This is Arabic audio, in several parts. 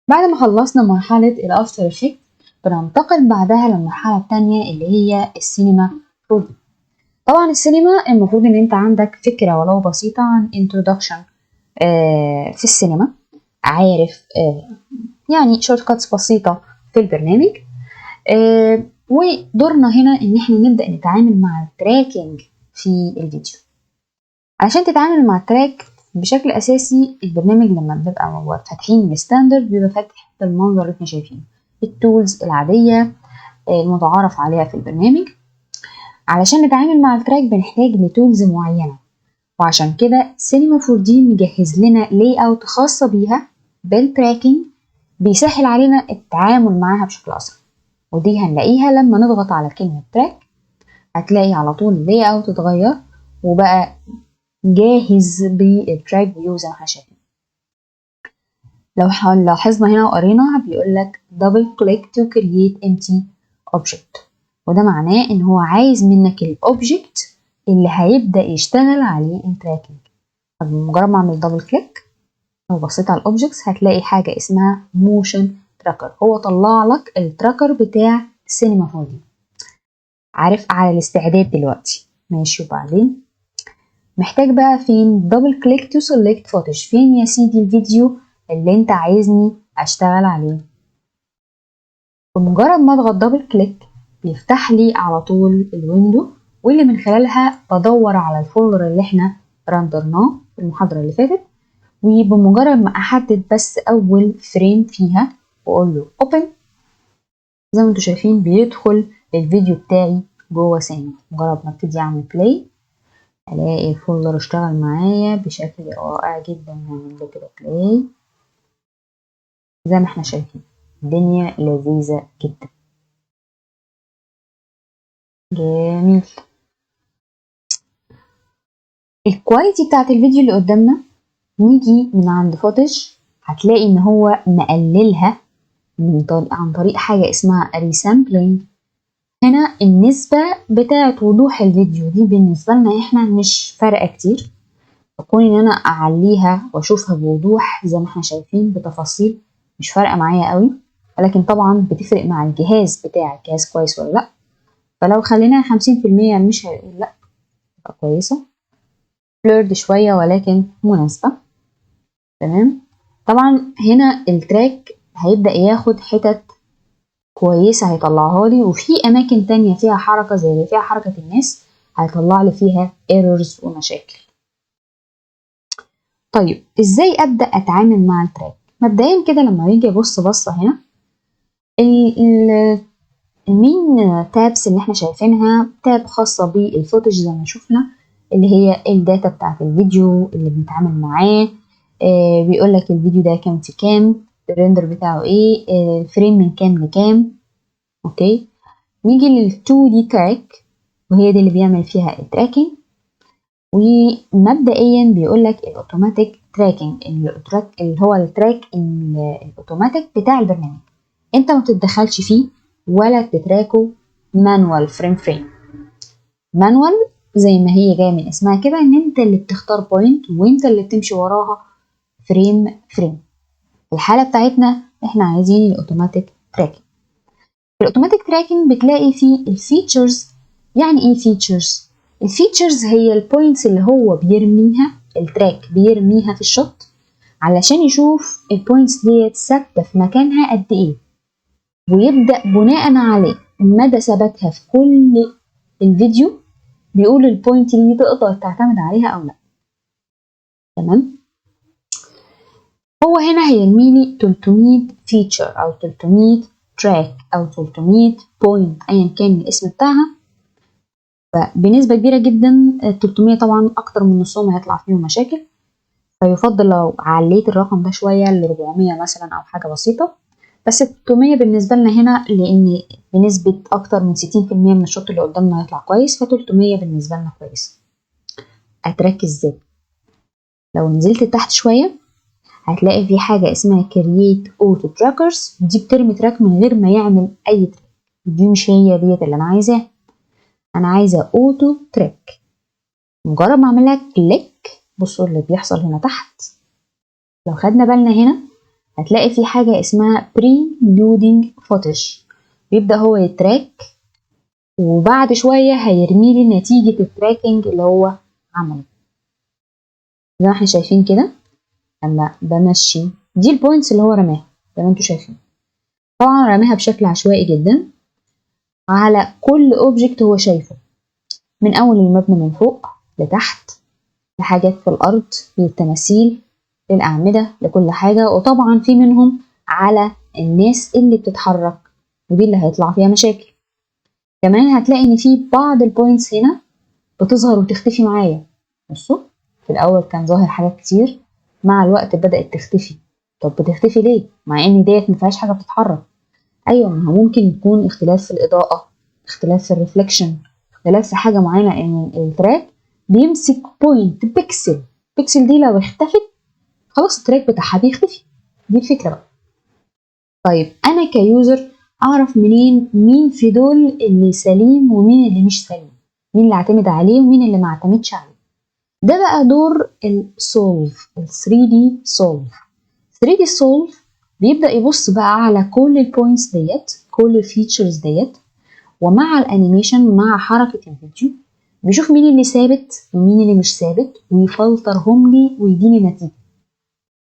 بعد ما خلصنا مرحلة الأفتر إفكت بننتقل بعدها للمرحلة التانية اللي هي السينما 4D. طبعا السينما المفروض ان انت عندك فكرة ولو بسيطة عن introduction في السينما، عارف يعني شورت كاتس بسيطة في البرنامج. ودورنا هنا ان احنا نبدأ نتعامل مع التراكنج في الفيديو. عشان تتعامل مع التراك بشكل اساسي، البرنامج لما بنبقى فاتحين الستاندرد بيبقى فاتح المنظر اللي احنا شايفينه، التولز العادية المتعارف عليها في البرنامج. علشان نتعامل مع التراك بنحتاج لتولز معينة، وعشان كده سينما 4D مجهز لنا لاي اوت خاصة بيها بالتراكنج بيسهل علينا التعامل معاها بشكل اسرع. ودي هنلاقيها لما نضغط على كلمة تراك، هتلاقي على طول اللاي اوت اتغير وبقى جاهز بالتراك فيو زي ما احنا شايفين. لو لاحظنا هنا وقرينا بيقول لك دبل كليك تو كرييت empty object، وده معناه ان هو عايز منك الاوبجكت اللي هيبدأ يشتغل عليه التراكنج. فبمجرد ما اعمل دبل كليك لو بصيت على الاوبجكتس هتلاقي حاجة اسمها موشن تراكر، هو طلع لك التراكر بتاع سينما 4D. عارف على الاستعداد دلوقتي ماشي. وبعدين محتاج بقى فين دبل كليك تو سيلكت فوتج، فين يا سيدي الفيديو اللي انت عايزني اشتغل عليه. بمجرد ما اضغط دبل كليك بيفتح لي على طول الويندو، واللي من خلالها بدور على الفولدر اللي احنا رندرناه في المحاضرة اللي فاتت. وبمجرد ما احدد بس اول فريم فيها واقول له open، زي ما انتم شايفين بيدخل الفيديو بتاعي جوه سينما. مجرد ما ابتدي اعمل بلاي الاقي الفولدر اشتغل معايا بشكل رائع جدا. نعمل له كده بلاي زي ما احنا شايفين، الدنيا لذيذة جدا. جميل. الكواليتي بتاعت الفيديو اللي قدامنا نيجي من عند فوتج، هتلاقي ان هو مقللها عن طريق حاجة اسمها ريسامبلينج. هنا النسبة بتاعت وضوح الفيديو دي بالنسبة لنا احنا مش فارقة كتير، فكون ان انا اعليها واشوفها بوضوح زي ما احنا شايفين بتفاصيل مش فارقة معايا قوي، ولكن طبعا بتفرق مع الجهاز بتاعك، الجهاز كويس ولا لا. فلو خليناها 50% مش هيقول لا، تبقى كويسة. بلورد شوية ولكن مناسبة. تمام. طبعا هنا التراك هيبدأ ياخد حتت كويسة هيطلعها لي، وفي أماكن تانية فيها حركة زي اللي فيها حركة الناس هيطلع لي فيها ايرورز ومشاكل. طيب ازاي أبدأ أتعامل مع التراك؟ مبدئيا كده لما نيجي أبص بصة هنا، المين تابس اللي احنا شايفينها تاب خاصة بالفوتج زي ما شفنا، اللي هي الداتا بتاعت الفيديو اللي بنتعامل معاه. بيقول لك الفيديو ده كام في كام، الريندر بتاعه ايه، الفريم من كام لكام. اوكي. نيجي لل2 دي تراك، وهي دي اللي بيعمل فيها التراكنج. ومبدئيا بيقول لك الاوتوماتيك تراكنج، اللي هو التراك الاوتوماتيك بتاع البرنامج، انت ما بتتدخلش فيه ولا تتراكه مانوال فريم. مانوال زي ما هي جايه من اسمها كده، ان انت اللي بتختار بوينت وانت اللي بتمشي وراها فريم. في الحاله بتاعتنا احنا عايزين الاوتوماتيك تراكنج. الاوتوماتيك تراكنج بتلاقي فيه الفيتشرز. يعني ايه فيتشرز؟ الفيتشرز هي البوينتس اللي هو بيرميها، التراك بيرميها في الشوت علشان يشوف البوينتس ديت ثابته في مكانها قد ايه، ويبدأ بناء عليه مدى ثباتها في كل الفيديو بيقول البوينت دي تقدر تعتمد عليها او لا. تمام. هو هنا هيرميلي 300 فيتشر او 300 تراك او 300 بوينت ايا كان الاسم بتاعها. فبنسبة كبيرة جدا 300 طبعا اكتر من نصهم هيطلع فيهم مشاكل، فيفضل لو عليت الرقم ده شوية ل 400 مثلا او حاجة بسيطة. بس 300 بالنسبة لنا هنا لان بنسبة اكتر من 60% من الشوط اللي قدامنا هيطلع كويس، ف 300 بالنسبة لنا كويس. اتركز ازاي؟ لو نزلت تحت شوية هتلاقي في حاجة اسمها create auto trackers، دي بترمي تراك من غير ما يعمل اي تراك. دي مش هي ديت اللي انا عايزاها، انا عايزة auto track. مجرد ما اعملها كليك بصوا اللي بيحصل هنا تحت. لو خدنا بالنا هنا هتلاقي في حاجة اسمها preloading footage، بيبدأ هو يتراك وبعد شوية هيرمي لي نتيجة التراكنج اللي هو عمله. زي ما احنا شايفين كده لما بمشي دي البوينتس اللي هو رماها زي ما انتوا شايفين. طبعا رماها بشكل عشوائي جدا على كل اوبجكت هو شايفه، من اول المبنى من فوق لتحت لحاجات في الارض، للتماثيل، للاعمده، لكل حاجه. وطبعا في منهم على الناس اللي بتتحرك ودي اللي هيطلع فيها مشاكل. كمان هتلاقي ان في بعض البوينتس هنا بتظهر وتختفي معايا. بصوا في الاول كان ظاهر حاجات كتير، مع الوقت بدأت تختفي. طب بتختفي ليه؟ مع ان ديت مفيهاش حاجه بتتحرك. ايوه، ما هو ممكن يكون اختلاف في الاضاءه، اختلاف في الريفلكشن، اختلاف في حاجه معينه، ان التراك بيمسك بوينت بيكسل دي لو اختفت خلاص التراك بتاعها بيختفي. دي الفكره بقى. طيب انا كيوزر اعرف منين مين في دول اللي سليم ومين اللي مش سليم، مين اللي اعتمد عليه ومين اللي ما اعتمدش عليه؟ ده بقى دور السولف، ال 3D سولف. 3D سولف بيبدأ يبص بقى على كل البوينتس ديت، كل الفيتشرز ديت، ومع الانيميشن مع حركة الفيديو بيشوف مين اللي ثابت ومين اللي مش ثابت ويفلترهم لي ويديني نتيجة.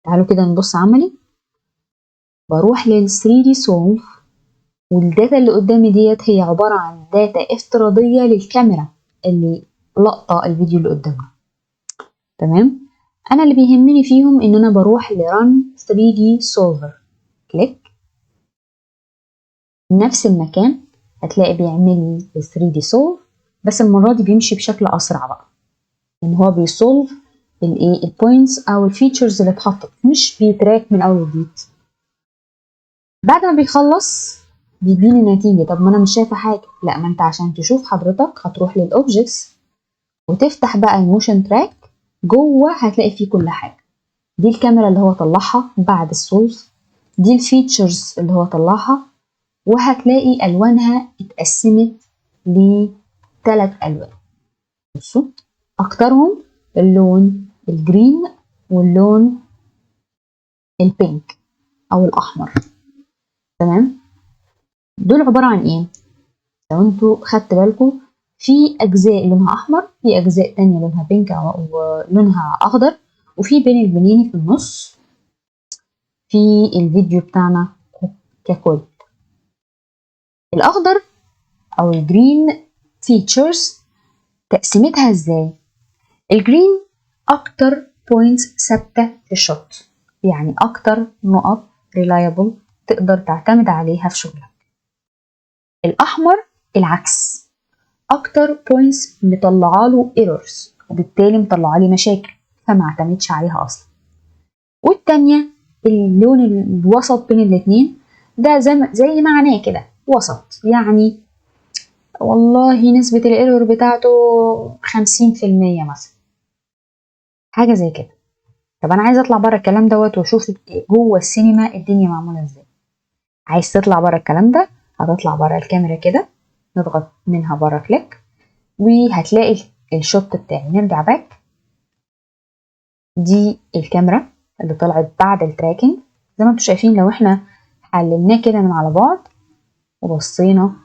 تعالوا كده نبص عملي. بروح لل 3D سولف والداتا اللي قدامي ديت هي عبارة عن داتا افتراضية للكاميرا اللي لقطة الفيديو اللي قدامنا. تمام؟ انا اللي بيهمني فيهم ان انا بروح لران 3D solver، كليك نفس المكان هتلاقي بيعمل لي 3D solve، بس المرة دي بيمشي بشكل اسرع بقى، ان هو بيسولف الايه البوينتس او الفيتشرز اللي اتحطت، مش بيتراك من اول وجديد. بعد ما بيخلص بيديني نتيجة. طب ما انا مش شايفة حاجة، لا ما انت عشان تشوف حضرتك هتروح للاوبجكتس وتفتح بقى الموشن تراك، جوه هتلاقي فيه كل حاجة. دي الكاميرا اللي هو طلعها بعد السولف، دي الفيتشرز اللي هو طلعها، وهتلاقي الوانها اتقسمت لثلاث الوان. بصوا اكترهم اللون الجرين واللون البينك او الاحمر. تمام؟ دول عبارة عن ايه؟ لو انتوا خدت بالكم في اجزاء لونها احمر، في اجزاء تانية لونها بينك او لونها اخضر، وفي بين البنيني في النص في الفيديو بتاعنا ككل. الاخضر او الجرين فيتشرز تقسيمتها ازاي؟ الجرين اكتر بوينتس ثابته في الشوت، يعني اكتر نقط ريلايبل تقدر تعتمد عليها في شغلك. الاحمر العكس، اكتر بوينتس مطلعه له ايرورز وبالتالي مطلعه لي مشاكل فما اعتمدش عليها اصلا. والتانية اللون الوسط بين الاتنين، ده زي معناه كده وسط، يعني والله نسبة الايرور بتاعته 50% مثلا، حاجة زي كده. طب انا عايزة اطلع بره الكلام دوت واشوف جوه السينما الدنيا معمولة ازاي. عايز تطلع بره الكلام ده، هتطلع بره الكاميرا كده، نضغط منها بره كليك وهتلاقي الشوت بتاعي. نرجع باك، دي الكاميرا اللي طلعت بعد التراكنج. زي ما انتم شايفين لو احنا حللناه كده من على بعد وبصينا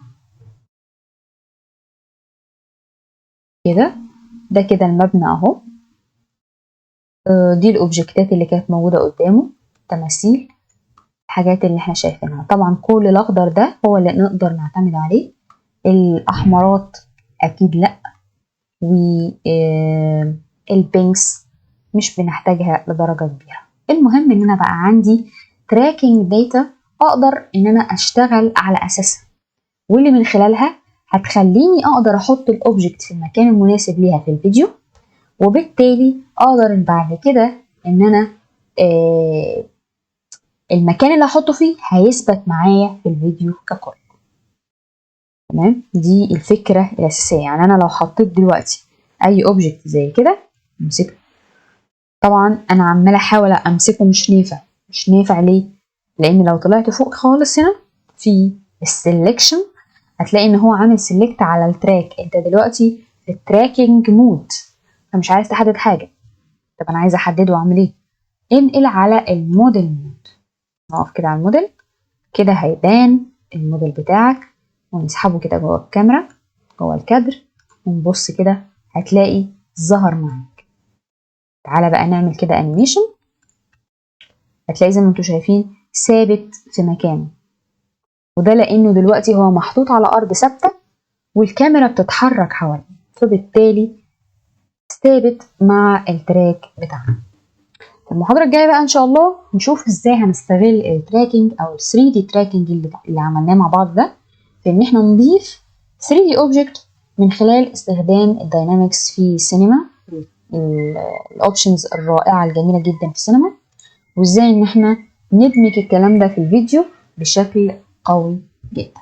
كده، ده كده المبنى اهو. دي الاوبجكتات اللي كانت موجودة قدامه، تماثيل، الحاجات اللي احنا شايفينها. طبعا كل الاخضر ده هو اللي نقدر نعتمد عليه، الاحمرات اكيد لا، والبينكس مش بنحتاجها لدرجة كبيرة. المهم ان انا بقى عندي تراكنج داتا اقدر ان انا اشتغل على اساسها، واللي من خلالها هتخليني اقدر احط الاوبجكت في المكان المناسب ليها في الفيديو، وبالتالي اقدر بعد كده ان انا المكان اللي هحطه فيه هيثبت معايا في الفيديو ككل. تمام؟ دي الفكرة الأساسية. يعني أنا لو حطيت دلوقتي أي أوبجكت زي كده أمسكه، طبعا أنا عمالة أحاول أمسكه مش نافع ليه؟ لأن لو طلعت فوق خالص هنا في السلكشن هتلاقي إن هو عامل سيلكت على التراك. أنت دلوقتي في التراكنج مود فمش عايز تحدد حاجة. طب أنا عايزة أحدده وأعمل إيه؟ انقل على الموديل مود. نقف كده على الموديل كده هيبان الموديل بتاعك، ونسحبه كده جوه الكاميرا جوه الكادر ونبص كده هتلاقي ظهر معاك. تعالى بقى نعمل كده انيميشن، هتلاقي زي ما انتوا شايفين ثابت في مكانه، وده لانه دلوقتي هو محطوط على ارض ثابته والكاميرا بتتحرك حواليه، فبالتالي ثابت مع التراك بتاعنا. في المحاضرة الجاية بقى إن شاء الله نشوف إزاي هنستغل التراكنج أو ال 3D تراكنج اللي عملناه مع بعض ده في إن إحنا نضيف 3D object من خلال استخدام الداينامكس في السينما، الأوبشنز الرائعة الجميلة جدا في السينما، وإزاي إن إحنا ندمج الكلام ده في الفيديو بشكل قوي جدا.